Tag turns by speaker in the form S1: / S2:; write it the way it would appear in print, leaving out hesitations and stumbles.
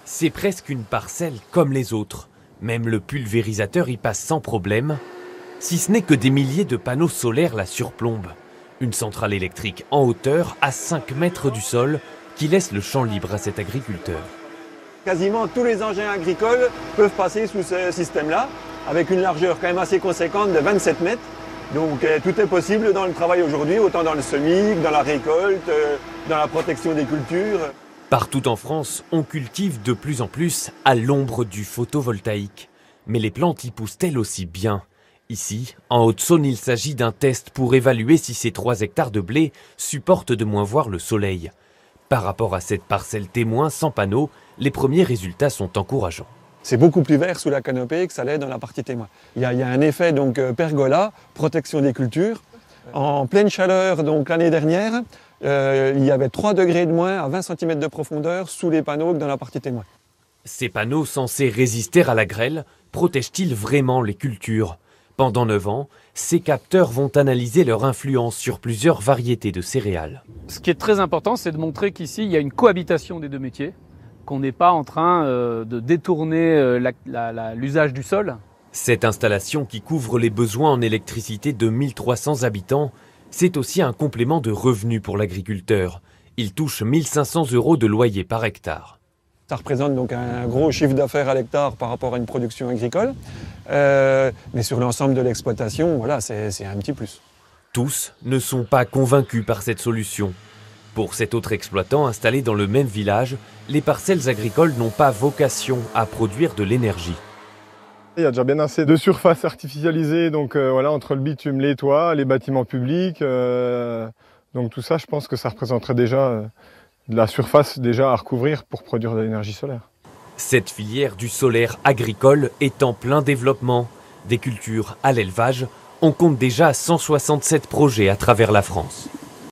S1: C'est presque une parcelle comme les autres. Même le pulvérisateur y passe sans problème, si ce n'est que des milliers de panneaux solaires la surplombent. Une centrale électrique en hauteur à 5 mètres du sol qui laisse le champ libre à cet agriculteur.
S2: Quasiment tous les engins agricoles peuvent passer sous ce système-là, avec une largeur quand même assez conséquente de 27 mètres. Donc tout est possible dans le travail aujourd'hui, autant dans le semis, dans la récolte, dans la protection des cultures.
S1: Partout en France, on cultive de plus en plus à l'ombre du photovoltaïque. Mais les plantes y poussent elles aussi bien. Ici, en Haute-Saône, il s'agit d'un test pour évaluer si ces 3 hectares de blé supportent de moins voir le soleil. Par rapport à cette parcelle témoin sans panneaux, les premiers résultats sont encourageants.
S2: C'est beaucoup plus vert sous la canopée que ça l'est dans la partie témoin. Il y a un effet donc pergola, protection des cultures. En pleine chaleur donc l'année dernière, il y avait 3 degrés de moins à 20 cm de profondeur sous les panneaux que dans la partie témoin.
S1: Ces panneaux censés résister à la grêle protègent-ils vraiment les cultures? Pendant 9 ans, ces capteurs vont analyser leur influence sur plusieurs variétés de céréales.
S3: Ce qui est très important, c'est de montrer qu'ici, il y a une cohabitation des deux métiers, qu'on n'est pas en train de détourner l'usage du sol.
S1: Cette installation qui couvre les besoins en électricité de 1300 habitants, c'est aussi un complément de revenus pour l'agriculteur. Il touche 1500 € de loyer par hectare.
S2: Ça représente donc un gros chiffre d'affaires à l'hectare par rapport à une production agricole. Mais sur l'ensemble de l'exploitation, voilà, c'est un petit plus.
S1: Tous ne sont pas convaincus par cette solution. Pour cet autre exploitant installé dans le même village, les parcelles agricoles n'ont pas vocation à produire de l'énergie.
S4: Il y a déjà bien assez de surfaces artificialisées, donc voilà, entre le bitume, les toits, les bâtiments publics. Donc tout ça, je pense que ça représenterait déjà de la surface déjà à recouvrir pour produire de l'énergie solaire.
S1: Cette filière du solaire agricole est en plein développement. Des cultures à l'élevage, on compte déjà 167 projets à travers la France.